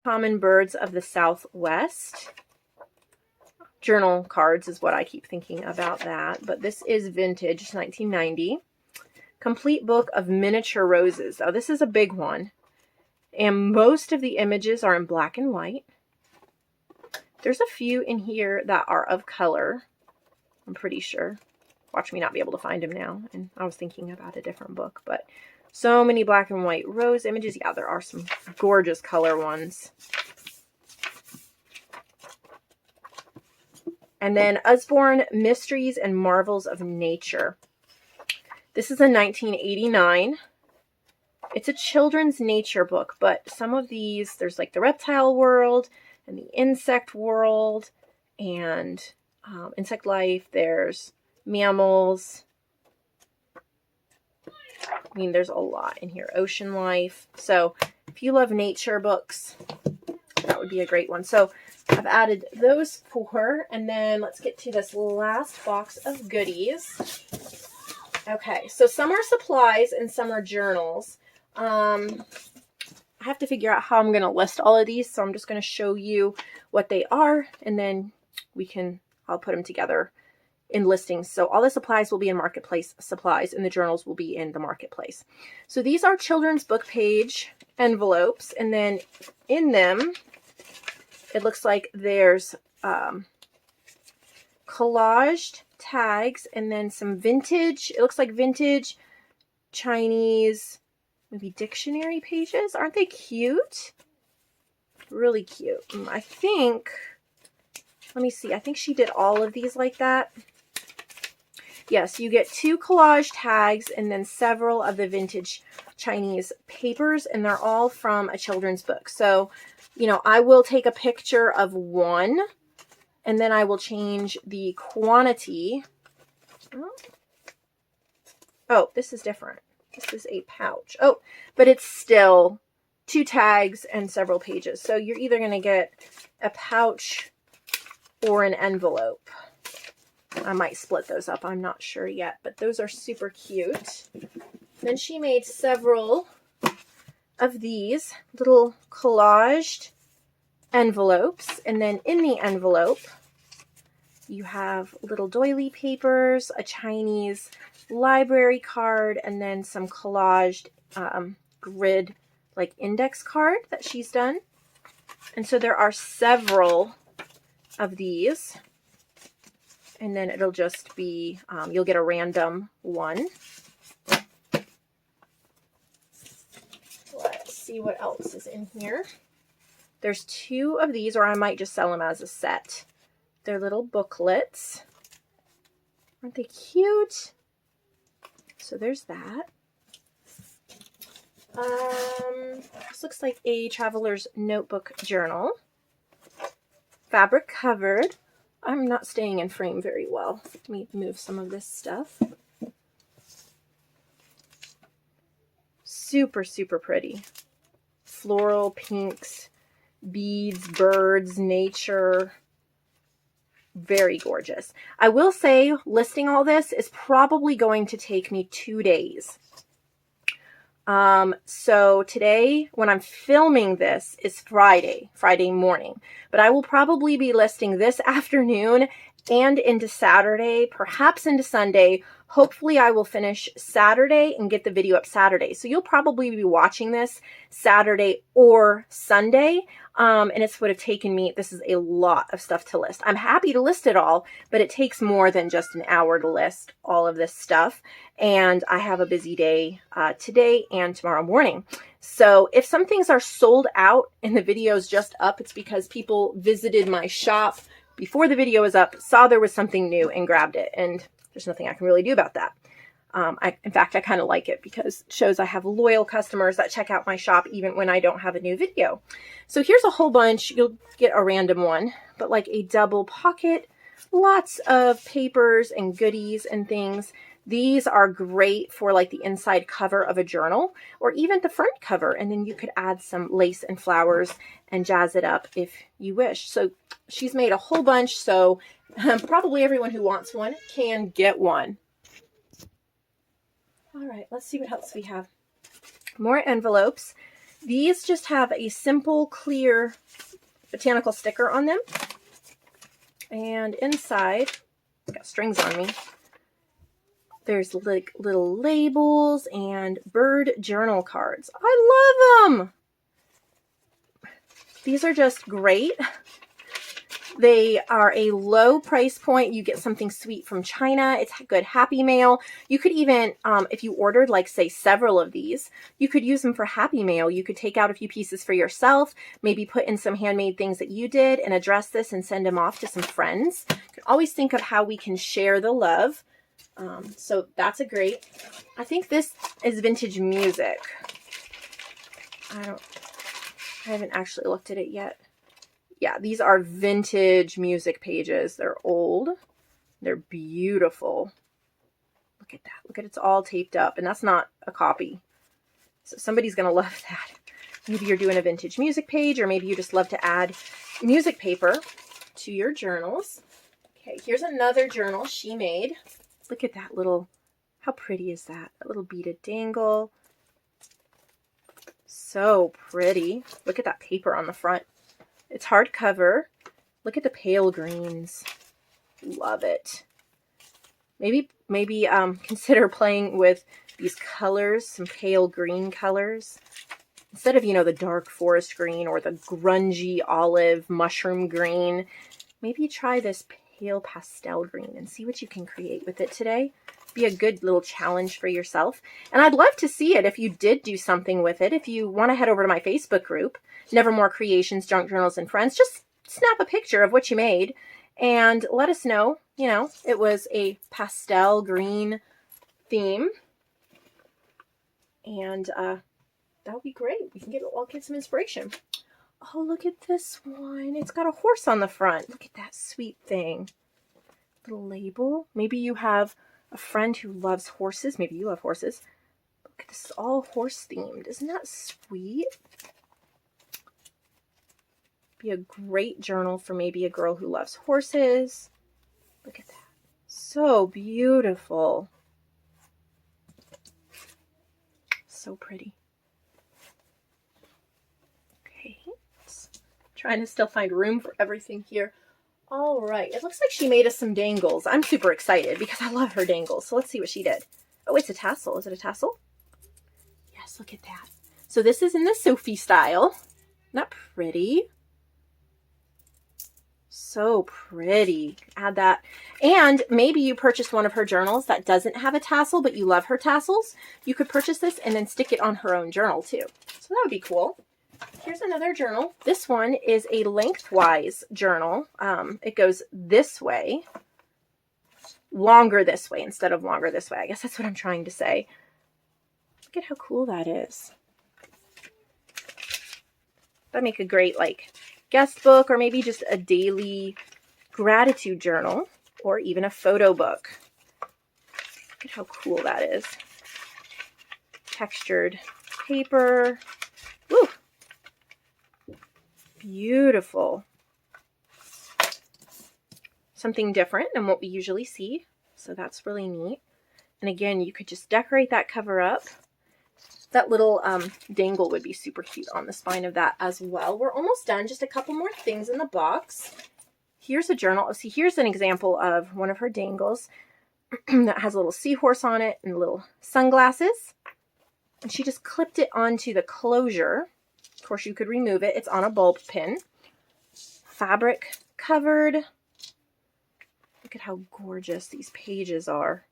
Common Birds of the Southwest. Journal cards is what I keep thinking about that. But this is vintage, it's 1990. Complete book of miniature roses. Oh, this is a big one. And most of the images are in black and white. There's a few in here that are of color, I'm pretty sure. Watch me not be able to find them now. And I was thinking about a different book, but so many black and white rose images. Yeah, there are some gorgeous color ones. And then Usborne, Mysteries and Marvels of Nature. This is a 1989. It's a children's nature book, but some of these, there's like the reptile world and the insect world and insect life. There's mammals. I mean, there's a lot in here. Ocean life. So if you love nature books, that would be a great one. So I've added those 4. And then let's get to this last box of goodies. Okay, so some are supplies and some are journals. I have to figure out how I'm going to list all of these. So I'm just going to show you what they are. And then I'll put them together in listings. So all the supplies will be in Marketplace supplies and the journals will be in the Marketplace. So these are children's book page envelopes. And then in them, it looks like there's collaged tags and then some vintage, it looks like vintage Chinese, maybe dictionary pages. Aren't they cute? Really cute. I think, let me see, I think she did all of these like that. Yes, you get 2 collage tags and then several of the vintage Chinese papers, and they're all from a children's book. So, you know, I will take a picture of one and then I will change the quantity. Oh, this is different. This is a pouch. Oh, but it's still 2 tags and several pages. So you're either going to get a pouch or an envelope. I might split those up. I'm not sure yet, but those are super cute. Then she made several of these little collaged envelopes. And then in the envelope, you have little doily papers, a Chinese library card, and then some collaged grid like index card that she's done. And so there are several of these. And then it'll just be, you'll get a random one. Let's see what else is in here. There's 2 of these, or I might just sell them as a set. They're little booklets. Aren't they cute? So there's that. This looks like a traveler's notebook journal. Fabric covered. I'm not staying in frame very well. Let me move some of this stuff. Super, super pretty. Floral, pinks, beads, birds, nature. Very gorgeous. I will say listing all this is probably going to take me 2 days. So today, when I'm filming this, is Friday morning. But I will probably be listing this afternoon and into Saturday, perhaps into Sunday. Hopefully I will finish Saturday and get the video up Saturday. So you'll probably be watching this Saturday or Sunday. And it's would have taken me, this is a lot of stuff to list. I'm happy to list it all, but it takes more than just an hour to list all of this stuff. And I have a busy day today and tomorrow morning. So if some things are sold out and the video is just up, it's because people visited my shop before the video was up, saw there was something new and grabbed it. And there's nothing I can really do about that. In fact, I kind of like it because it shows I have loyal customers that check out my shop even when I don't have a new video. So here's a whole bunch. You'll get a random one, but like a double pocket, lots of papers and goodies and things. These are great for like the inside cover of a journal or even the front cover. And then you could add some lace and flowers and jazz it up if you wish. So she's made a whole bunch. So probably everyone who wants one can get one. All right, let's see what else we have. More envelopes. These just have a simple, clear botanical sticker on them. And inside, got strings on me. There's like little labels and bird journal cards. I love them. These are just great. They are a low price point. You get something sweet from China. It's good Happy Mail. You could even, if you ordered like say several of these, you could use them for Happy Mail. You could take out a few pieces for yourself, maybe put in some handmade things that you did and address this and send them off to some friends. You can always think of how we can share the love. So that's a great, I think this is vintage music. I haven't actually looked at it yet. Yeah, these are vintage music pages. They're old. They're beautiful. Look at that. Look at it's all taped up, and that's not a copy. So somebody's going to love that. Maybe you're doing a vintage music page, or maybe you just love to add music paper to your journals. Okay, here's another journal she made. Look at that little, how pretty is that? That little beaded dangle. So pretty. Look at that paper on the front. It's hardcover. Look at the pale greens. Love it. Maybe consider playing with these colors, some pale green colors. Instead of, the dark forest green or the grungy olive mushroom green, maybe try this pale pastel green and see what you can create with it today. Be a good little challenge for yourself. And I'd love to see it if you did do something with it. If you want to head over to my Facebook group, Nevermore Creations, Junk Journals, and Friends, just snap a picture of what you made and let us know, it was a pastel green theme. And that would be great. We can all get some inspiration. Oh, look at this one. It's got a horse on the front. Look at that sweet thing. Little label. Maybe you have a friend who loves horses. Maybe you love horses. Look, this is all horse themed. Isn't that sweet? Be a great journal for maybe a girl who loves horses. Look at that. So beautiful. So pretty. Okay. Trying to still find room for everything here. All right. It looks like she made us some dangles. I'm super excited because I love her dangles. So let's see what she did. Oh, it's a tassel. Is it a tassel? Yes, look at that. So this is in the Sophie style. Not pretty. So pretty. Add that. And maybe you purchased one of her journals that doesn't have a tassel, but you love her tassels. You could purchase this and then stick it on her own journal too. So that would be cool. Here's another journal. This one is a lengthwise journal. It goes this way. Longer this way instead of longer this way. I guess that's what I'm trying to say. Look at how cool that is. That'd make a great guest book, or maybe just a daily gratitude journal, or even a photo book. Look at how cool that is. Textured paper. Woo! Beautiful. Something different than what we usually see. So that's really neat. And again, you could just decorate that cover up. That little dangle would be super cute on the spine of that as well. We're almost done. Just a couple more things in the box. Here's a journal. Oh, see, here's an example of one of her dangles that has a little seahorse on it and little sunglasses. And she just clipped it onto the closure. Of course, you could remove it. It's on a bulb pin. Fabric covered. Look at how gorgeous these pages are.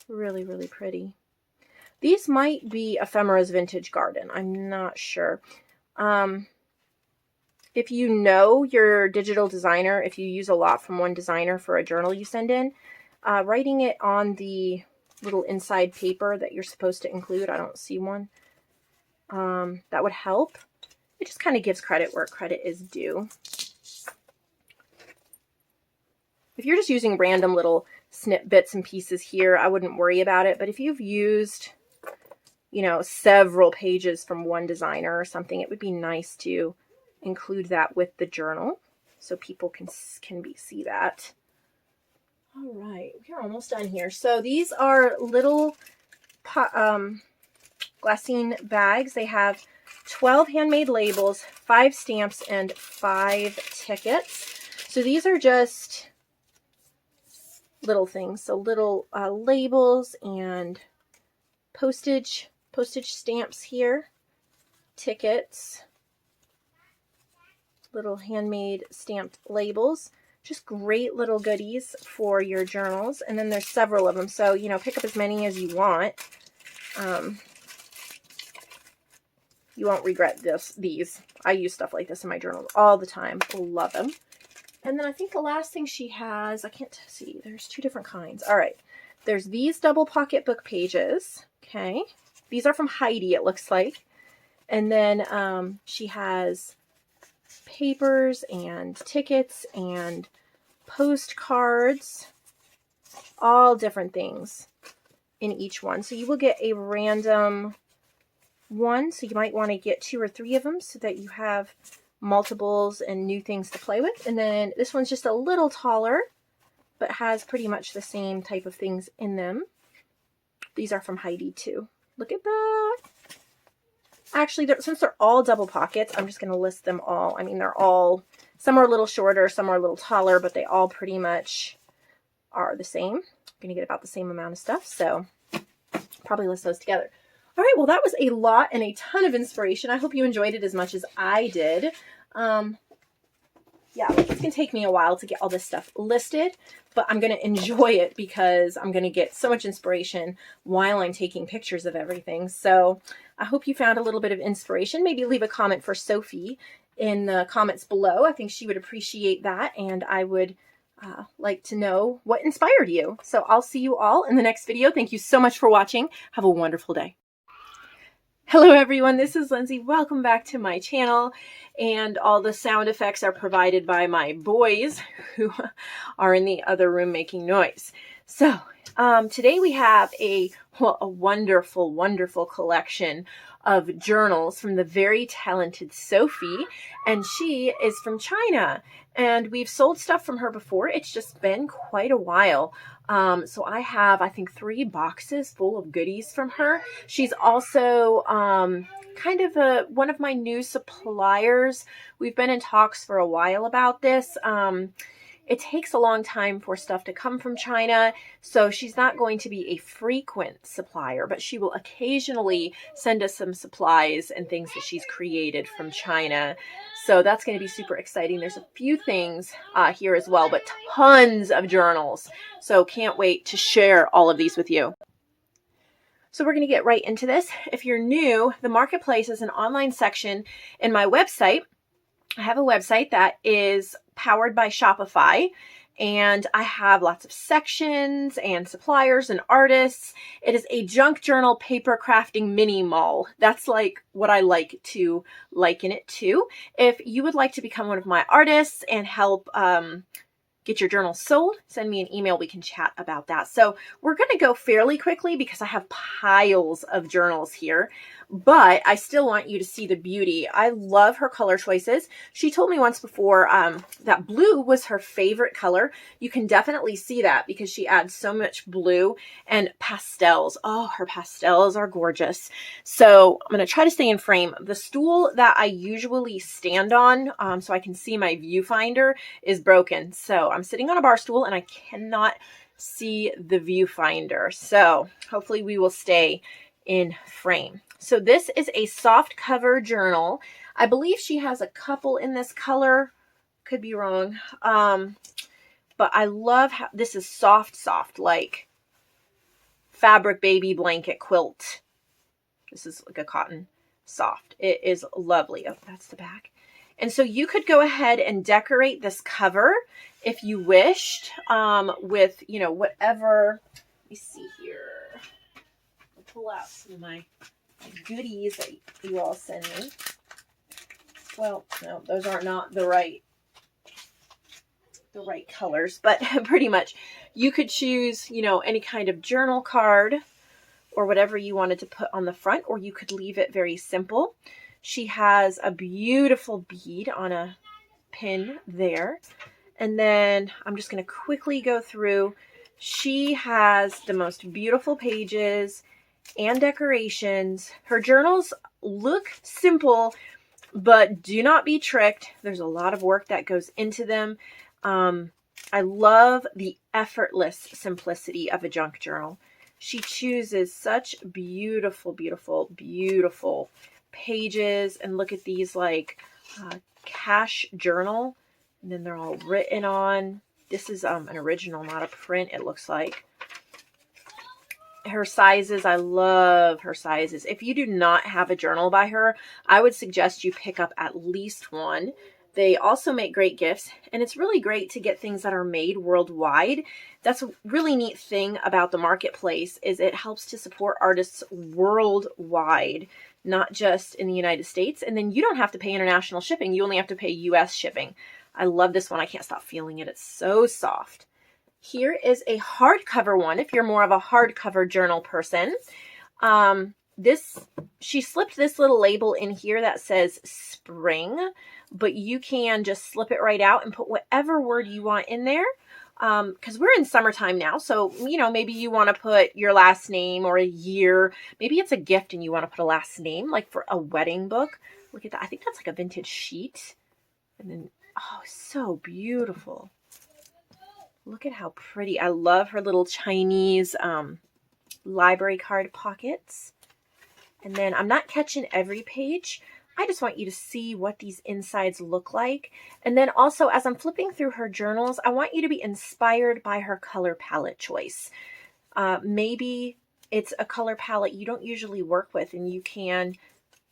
Really, really pretty. These might be Ephemera's Vintage Garden. I'm not sure. If you know your digital designer, if you use a lot from one designer for a journal you send in, writing it on the little inside paper that you're supposed to include, I don't see one, that would help. It just kind of gives credit where credit is due. If you're just using random little snip bits and pieces here, I wouldn't worry about it. But if you've used, several pages from one designer or something, it would be nice to include that with the journal so people can see that. All right, we're almost done here. So these are little Glassine Bags. They have 12 handmade labels, 5 stamps, and 5 tickets. So these are just little things. So little labels and postage stamps here, tickets, little handmade stamped labels. Just great little goodies for your journals. And then there's several of them. So, you know, pick up as many as you want. You won't regret these. I use stuff like this in my journals all the time. Love them. And then I think the last thing she has, I can't see, there's 2 different kinds. All right. There's these double pocket book pages. Okay. These are from Heidi, it looks like. And then she has papers and tickets and postcards, all different things in each one. So you will get a random one. So you might want to get 2 or 3 of them so that you have multiples and new things to play with. And then this one's just a little taller, but has pretty much the same type of things in them. These are from Heidi too. Look at that. Actually, since they're all double pockets, I'm just going to list them all. I mean, they're all, some are a little shorter, some are a little taller, but they all pretty much are the same. I'm going to get about the same amount of stuff, so probably list those together. All right, well, that was a lot and a ton of inspiration. I hope you enjoyed it as much as I did. Yeah, it's going to take me a while to get all this stuff listed, but I'm going to enjoy it because I'm going to get so much inspiration while I'm taking pictures of everything. So I hope you found a little bit of inspiration. Maybe leave a comment for Sophie in the comments below. I think she would appreciate that, and I would like to know what inspired you. So I'll see you all in the next video. Thank you so much for watching. Have a wonderful day. Hello everyone, this is Lindsay. Welcome back to my channel, and all the sound effects are provided by my boys who are in the other room making noise. So today we have a wonderful, wonderful collection of journals from the very talented Sophie, and she is from China, and we've sold stuff from her before. It's just been quite a while. So I have, I think, 3 boxes full of goodies from her. She's also kind of one of my new suppliers. We've been in talks for a while about this. It takes a long time for stuff to come from China, so she's not going to be a frequent supplier, but she will occasionally send us some supplies and things that she's created from China. So that's going to be super exciting. There's a few things here as well, but tons of journals. So can't wait to share all of these with you. So we're going to get right into this. If you're new, the Marketplace is an online section in my website. I have a website that is powered by Shopify, and I have lots of sections and suppliers and artists. It is a junk journal paper crafting mini mall. That's like what I like to liken it to. If you would like to become one of my artists and help get your journal sold, send me an email. We can chat about that. So we're going to go fairly quickly because I have piles of journals here, but I still want you to see the beauty. I love her color choices. She told me once before that blue was her favorite color. You can definitely see that because she adds so much blue and pastels. Oh, her pastels are gorgeous. So I'm going to try to stay in frame. The stool that I usually stand on so I can see my viewfinder is broken. So I'm sitting on a bar stool and I cannot see the viewfinder. So hopefully we will stay in frame. So this is a soft cover journal. I believe she has a couple in this color. Could be wrong. But I love how this is soft, like fabric baby blanket quilt. This is like a cotton soft. It is lovely. Oh, that's the back. And so you could go ahead and decorate this cover if you wished with, you know, whatever. Let me see here. I'll pull out some of my goodies that you all send me. Well, no, those are not the right colors, but pretty much you could choose, you know, any kind of journal card or whatever you wanted to put on the front, or you could leave it very simple. She has a beautiful bead on a pin there. And then I'm just going to quickly go through. She has the most beautiful pages and decorations. Her journals look simple, but do not be tricked. There's a lot of work that goes into them. I love the effortless simplicity of a junk journal. She chooses such beautiful, beautiful, beautiful pages. And look at these like cash journal. And then they're all written on. This is an original, not a print, it looks like. Her sizes, I love her sizes. If you do not have a journal by her, I would suggest you pick up at least one. They also make great gifts, and it's really great to get things that are made worldwide. That's a really neat thing about the marketplace, is it helps to support artists worldwide, not just in the United States. And then you don't have to pay international shipping. You only have to pay US shipping. I love this one. I can't stop feeling it. It's so soft. Here is a hardcover one, if you're more of a hardcover journal person. She slipped this little label in here that says spring, but you can just slip it right out and put whatever word you want in there. Because we're in summertime now, so, you know, maybe you want to put your last name or a year. Maybe it's a gift and you want to put a last name, like for a wedding book. Look at that. I think that's like a vintage sheet. And then, oh, so beautiful. Look at how pretty. I love her little Chinese library card pockets. And then I'm not catching every page. I just want you to see what these insides look like. And then also, as I'm flipping through her journals, I want you to be inspired by her color palette choice. Maybe it's a color palette you don't usually work with, and you can,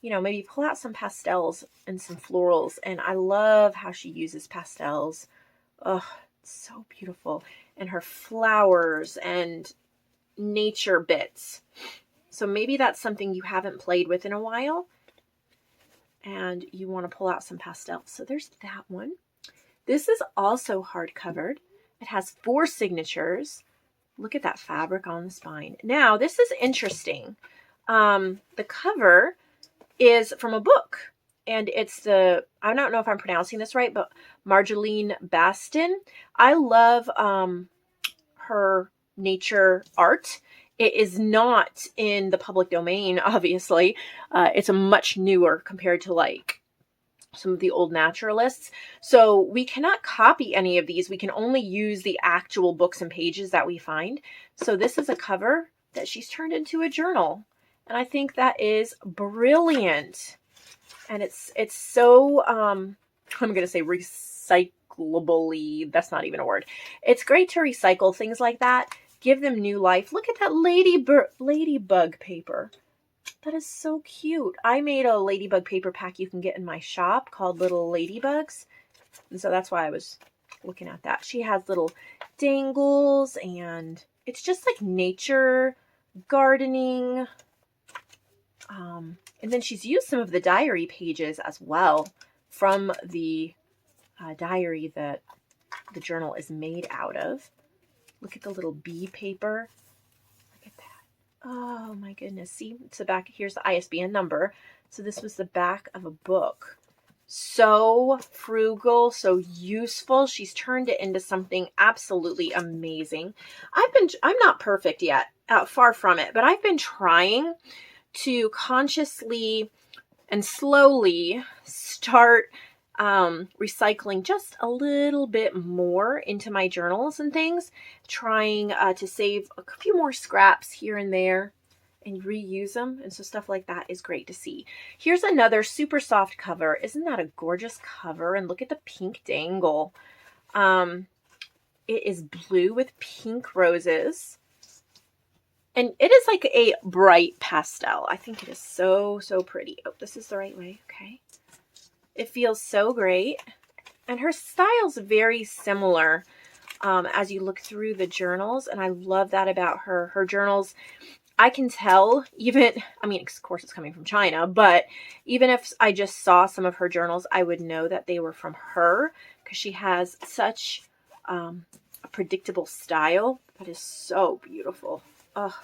you know, maybe pull out some pastels and some florals. And I love how she uses pastels. Oh, so beautiful. And her flowers and nature bits. So maybe that's something you haven't played with in a while and you want to pull out some pastels. So there's that one. This is also hardcovered. It has 4 signatures. Look at that fabric on the spine. Now, this is interesting. The cover is from a book. And it's I don't know if I'm pronouncing this right, but Marjolaine Bastin. I love her nature art. It is not in the public domain, obviously. It's a much newer compared to like some of the old naturalists. So we cannot copy any of these. We can only use the actual books and pages that we find. So this is a cover that she's turned into a journal. And I think that is brilliant. And it's so, I'm going to say recyclably. That's not even a word. It's great to recycle things like that. Give them new life. Look at that ladybug paper. That is so cute. I made a ladybug paper pack you can get in my shop called Little Ladybugs. And so that's why I was looking at that. She has little dangles and it's just like nature, gardening. And then she's used some of the diary pages as well from the diary that the journal is made out of. Look at the little bee paper. Look at that. Oh my goodness. See, it's the back. Here's the ISBN number. So this was the back of a book. So frugal, so useful. She's turned it into something absolutely amazing. I'm not perfect yet, far from it, but I've been trying to consciously and slowly start recycling just a little bit more into my journals and things, trying to save a few more scraps here and there and reuse them. And so stuff like that is great to see. Here's another super soft cover. Isn't that a gorgeous cover? And look at the pink dangle. It is blue with pink roses. And it is like a bright pastel. I think it is so, so pretty. Oh, this is the right way. Okay. It feels so great. And her style's very similar as you look through the journals. And I love that about her. Her journals, I can tell even, I mean, of course it's coming from China, but even if I just saw some of her journals, I would know that they were from her because she has such a predictable style that is so beautiful. Oh,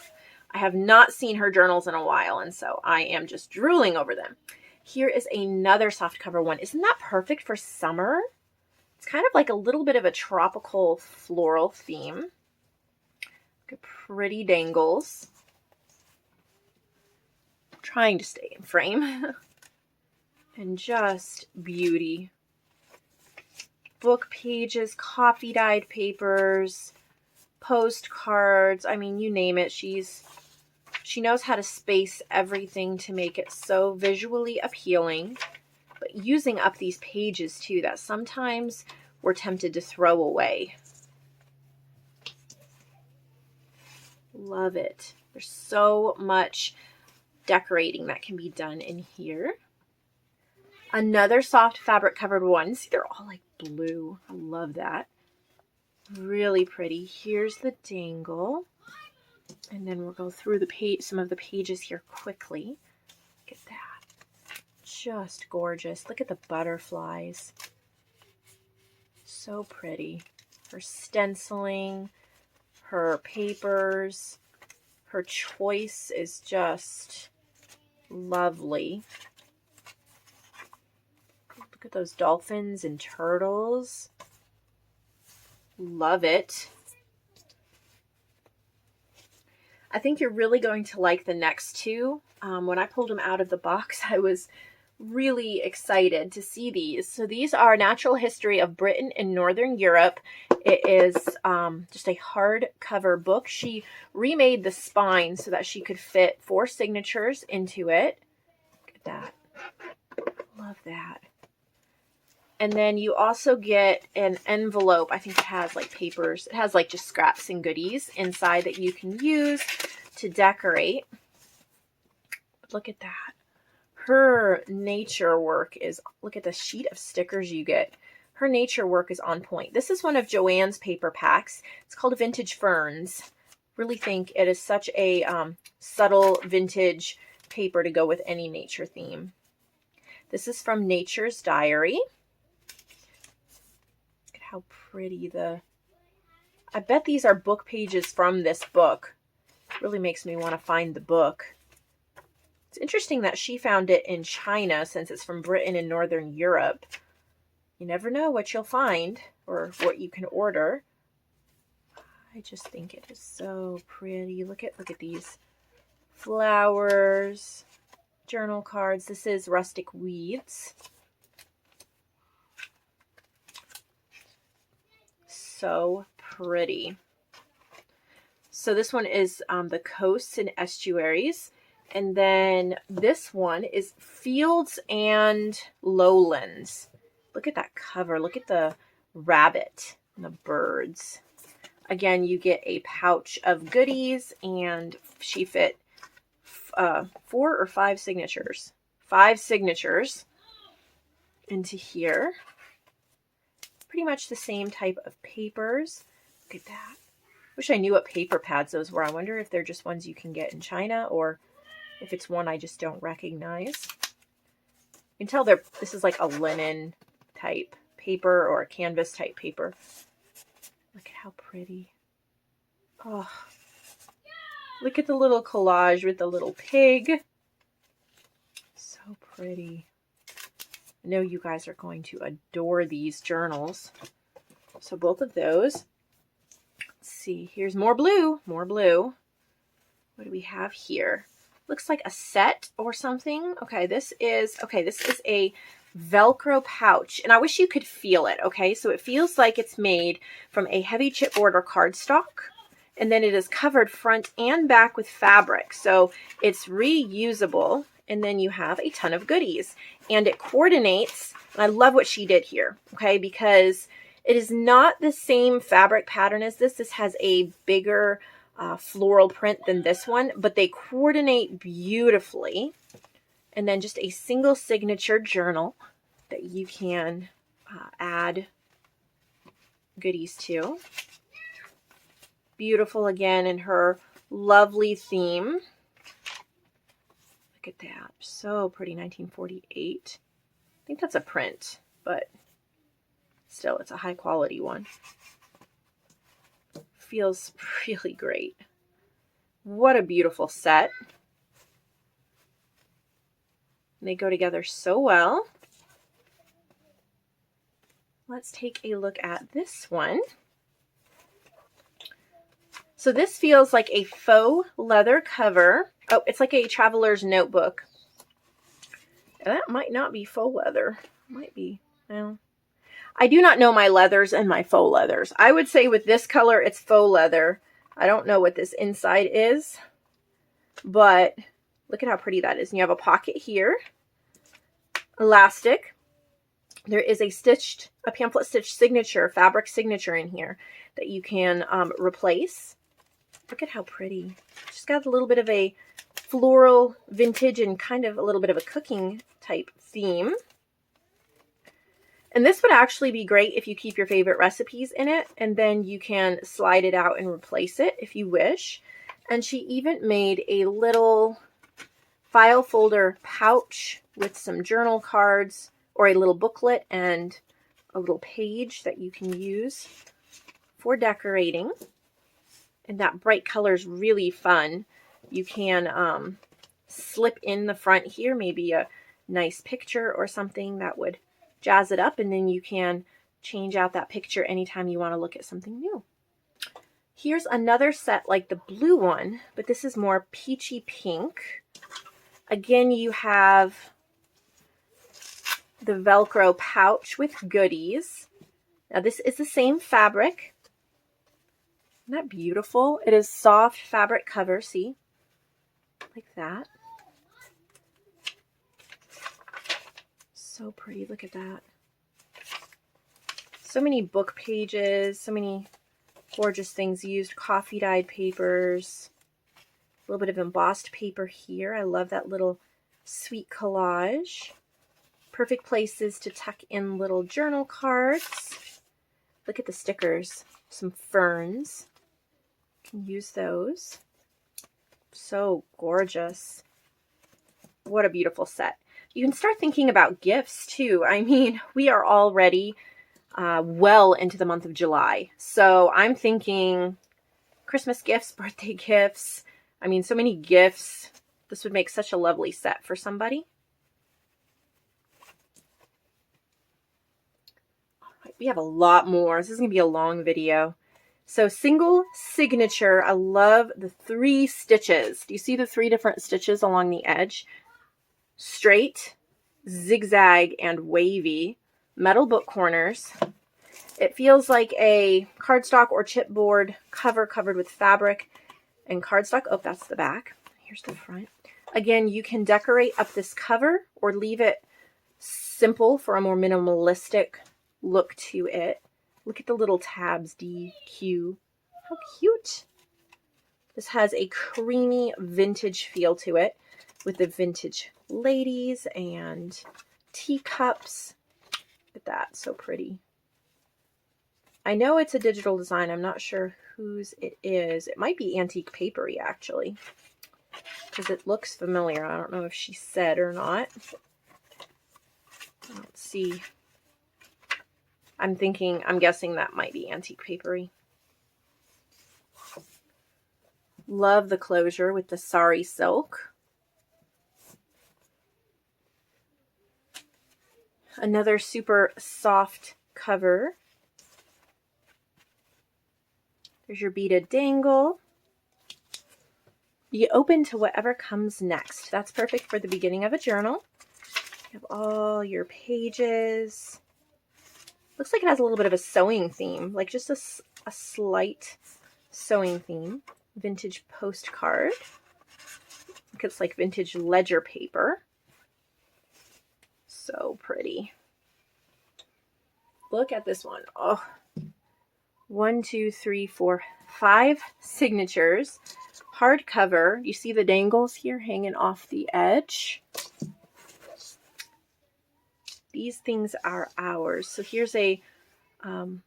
I have not seen her journals in a while, and so I am just drooling over them. Here is another softcover one. Isn't that perfect for summer? It's kind of like a little bit of a tropical floral theme. Look at pretty dangles. trying to stay in frame. And just beauty. Book pages, coffee dyed papers, postcards. I mean, you name it. She knows how to space everything to make it so visually appealing. But using up these pages too, that sometimes we're tempted to throw away. Love it. There's so much decorating that can be done in here. Another soft fabric covered one. See, they're all like blue. I love that. Really pretty. Here's the dangle. And then we'll go through the page, some of the pages here quickly. Look at that. Just gorgeous. Look at the butterflies. So pretty. Her stenciling, her papers, her choice is just lovely. Look at those dolphins and turtles. Love it. I think you're really going to like the next two. When I pulled them out of the box, I was really excited to see these. So these are Natural History of Britain and Northern Europe. It is just a hardcover book. She remade the spine so that she could fit 4 signatures into it. Look at that. Love that. And then you also get an envelope. I think it has like papers. It has like just scraps and goodies inside that you can use to decorate. Look at that. Her nature work is, look at the sheet of stickers you get. Her nature work is on point. This is one of Joanne's paper packs. It's called Vintage Ferns. Really think it is such a subtle vintage paper to go with any nature theme. This is from Nature's Diary. Look at how pretty I bet these are book pages from this book. Really makes me want to find the book. It's interesting that she found it in China since it's from Britain and Northern Europe. You never know what you'll find or what you can order. I just think it is so pretty. Look at these flowers, journal cards. This is Rustic Weeds. So pretty. So this one is the coasts and estuaries. And then this one is Fields and Lowlands. Look at that cover. Look at the rabbit and the birds. Again, you get a pouch of goodies, and she fit 4 or 5 signatures. 5 signatures into here. Pretty much the same type of papers. Look at that. Wish I knew what paper pads those were. I wonder if they're just ones you can get in China or if it's one I just don't recognize. You can tell this is like a linen type paper or a canvas type paper. Look at how pretty. Oh, look at the little collage with the little pig. So pretty. I know you guys are going to adore these journals. So both of those. Let's see. Here's more blue. More blue. What do we have here? Looks like a set or something. Okay, this is a Velcro pouch, and I wish you could feel it. Okay, so it feels like it's made from a heavy chipboard or cardstock, and then it is covered front and back with fabric, so it's reusable. And then you have a ton of goodies, and it coordinates. And I love what she did here. Okay, because it is not the same fabric pattern as this. This has a bigger floral print than this one, but they coordinate beautifully. And then just a single signature journal that you can add goodies to. Beautiful again in her lovely theme. Look at that. So pretty. 1948. I think that's a print, but still it's a high quality one. Feels really great. What a beautiful set. They go together so well. Let's take a look at this one. So this feels like a faux leather cover. Oh, it's like a traveler's notebook. That might not be faux leather. Might be. Well, I do not know my leathers and my faux leathers. I would say with this color, it's faux leather. I don't know what this inside is, but look at how pretty that is. And you have a pocket here, elastic. There is a pamphlet stitch signature, fabric signature in here that you can replace. Look at how pretty. Just got a little bit of a floral vintage and kind of a little bit of a cooking type theme. And this would actually be great if you keep your favorite recipes in it, and then you can slide it out and replace it if you wish. And she even made a little file folder pouch with some journal cards, or a little booklet and a little page that you can use for decorating. And that bright color is really fun. You can slip in the front here, maybe a nice picture or something that would jazz it up, and then you can change out that picture anytime you want to look at something new. Here's another set like the blue one, but this is more peachy pink. Again, you have the Velcro pouch with goodies. Now this is the same fabric. Isn't that beautiful? It is soft fabric cover, see? Like that. So pretty, look at that. So many book pages, so many gorgeous things used. Coffee dyed papers, a little bit of embossed paper here. I love that little sweet collage. Perfect places to tuck in little journal cards. Look at the stickers, some ferns. You can use those. So gorgeous. What a beautiful set. You can start thinking about gifts too. I mean, we are already well into the month of July. So I'm thinking Christmas gifts, birthday gifts. I mean, so many gifts. This would make such a lovely set for somebody. All right, we have a lot more. This is going to be a long video. So single signature. I love the 3 stitches. Do you see the 3 different stitches along the edge? Straight, zigzag, and wavy. Metal book corners. It feels like a cardstock or chipboard cover covered with fabric and cardstock. Oh, that's the back. Here's the front. Again, you can decorate up this cover or leave it simple for a more minimalistic look to it. Look at the little tabs, D, Q. How cute. This has a creamy vintage feel to it with the vintage ladies and teacups. Look at that, so pretty. I know it's a digital design. I'm not sure whose it is. It might be Antique Papery, actually, because it looks familiar. I don't know if she said or not. Let's see. I'm guessing that might be Antique Papery. Love the closure with the sari silk. Another super soft cover. There's your beaded dangle. Be open to whatever comes next. That's perfect for the beginning of a journal. You have all your pages. Looks like it has a little bit of a sewing theme, like just a slight sewing theme. Vintage postcard. It's like vintage ledger paper. So pretty. Look at this one. Oh, 1, 2, 3, 4, 5 signatures. Hardcover. You see the dangles here hanging off the edge. These things are ours. So here's a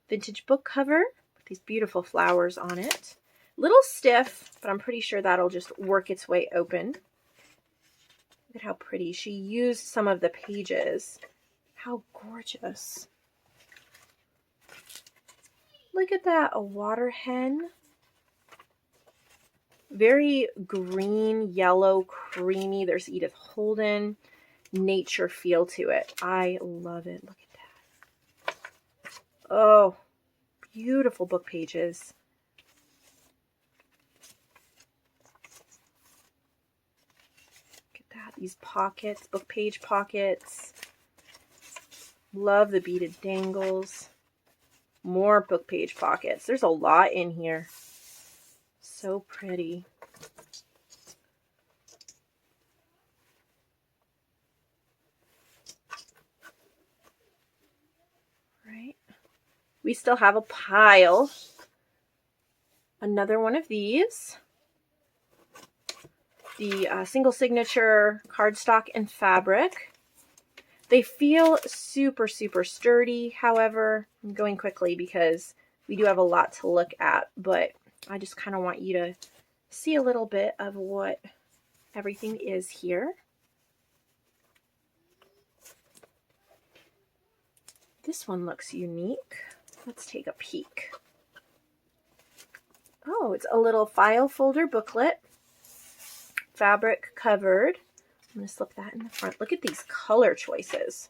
vintage book cover with these beautiful flowers on it. Little stiff, but I'm pretty sure that'll just work its way open. Look at how pretty. She used some of the pages. How gorgeous. Look at that, a water hen. Very green, yellow, creamy. There's Edith Holden. Nature feel to it. I love it. Look at that. Oh, beautiful book pages. These pockets, book page pockets. Love the beaded dangles. More book page pockets. There's a lot in here. So pretty. Right. We still have a pile. Another one of these. The single signature cardstock and fabric. They feel super, super sturdy. However, I'm going quickly because we do have a lot to look at, but I just kind of want you to see a little bit of what everything is here. This one looks unique. Let's take a peek. Oh, it's a little file folder booklet. Fabric covered. I'm going to slip that in the front. Look at these color choices.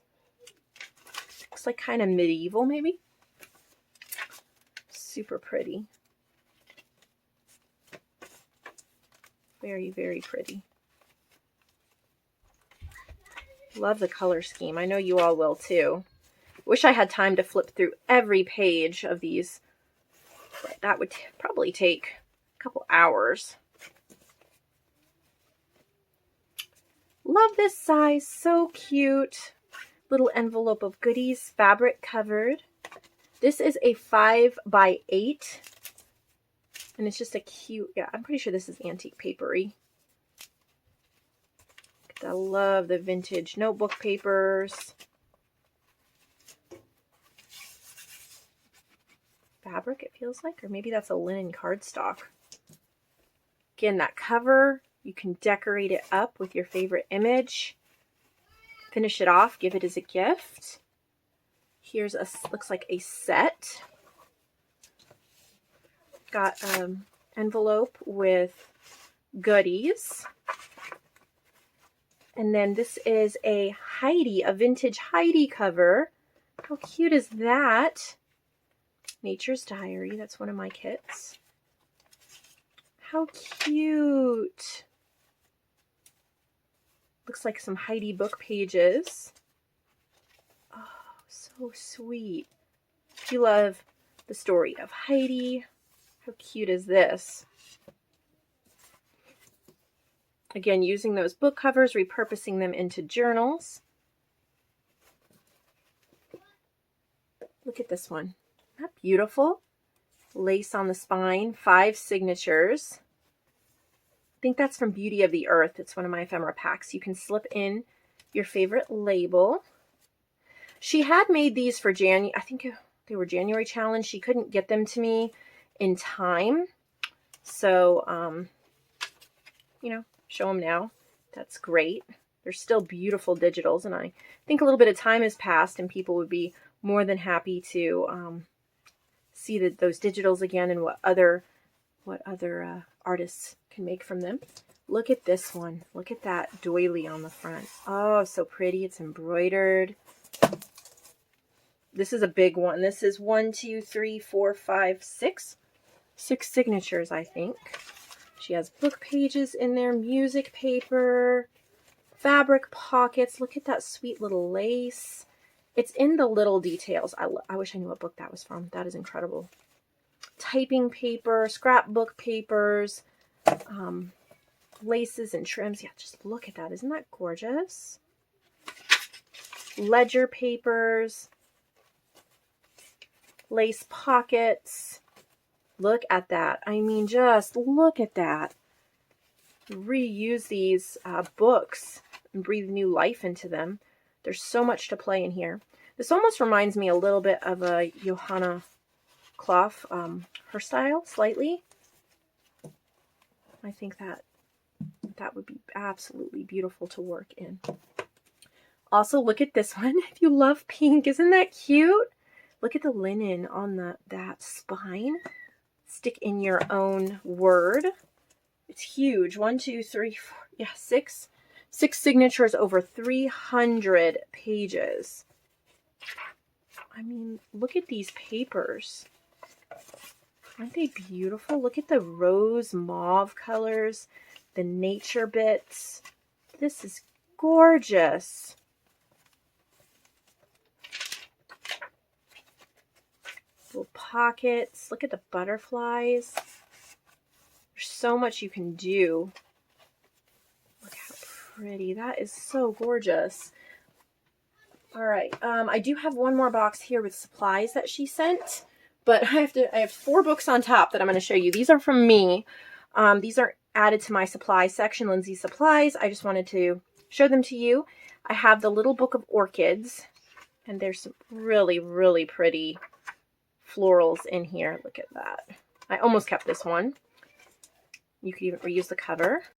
Looks like kind of medieval, maybe. Super pretty. Very, very pretty. Love the color scheme. I know you all will too. Wish I had time to flip through every page of these, but that would probably take a couple hours. Love this size, so cute. Little envelope of goodies, fabric covered. This is a 5x8, and it's just a cute, yeah, I'm pretty sure this is antique papery. I love the vintage notebook papers. Fabric, it feels like, or maybe that's a linen cardstock. Again, that cover, you can decorate it up with your favorite image. Finish it off, give it as a gift. Here's a, looks like a set. Got an envelope with goodies. And then this is a Heidi, a vintage Heidi cover. How cute is that? Nature's Diary, that's one of my kits. How cute. Looks like some Heidi book pages. Oh, so sweet. If you love the story of Heidi, how cute is this? Again, using those book covers, repurposing them into journals. Look at this one. Isn't that beautiful? Lace on the spine, 5 signatures. I think that's from Beauty of the Earth. It's one of my ephemera packs. You can slip in your favorite label. She had made these for January. I think they were January challenge. She couldn't get them to me in time. So, you know, show them now. That's great. They're still beautiful digitals. And I think a little bit of time has passed and people would be more than happy to see those digitals again and what other artists can make from them. Look at this one. Look at that doily on the front. Oh, so pretty. It's embroidered. This is a big one. This is 1, 2, 3, 4, 5, 6. 6 signatures, I think. She has book pages in there, music paper, fabric pockets. Look at that sweet little lace. It's in the little details. I wish I knew what book that was from. That is incredible. Typing paper, scrapbook papers, laces and trims. Yeah, just look at that. Isn't that gorgeous? Ledger papers, lace pockets. Look at that. I mean, just look at that. Reuse these books and breathe new life into them. There's so much to play in here. This almost reminds me a little bit of a Johanna Clough, her style, slightly. I think that would be absolutely beautiful to work in. Also, look at this one. If you love pink, isn't that cute? Look at the linen on that spine. Stick in your own word. It's huge. 1, 2, 3, 4, yeah, 6 signatures over 300 pages. I mean, look at these papers. Aren't they beautiful? Look at the rose mauve colors, the nature bits. This is gorgeous. Little pockets. Look at the butterflies. There's so much you can do. Look how pretty. That is so gorgeous. All right. I do have one more box here with supplies that she sent, but I have 4 books on top that I'm going to show you. These are from me. These are added to my supply section, Lindsay's Supplies. I just wanted to show them to you. I have the Little Book of Orchids, and there's some really, really pretty florals in here. Look at that. I almost kept this one. You could even reuse the cover.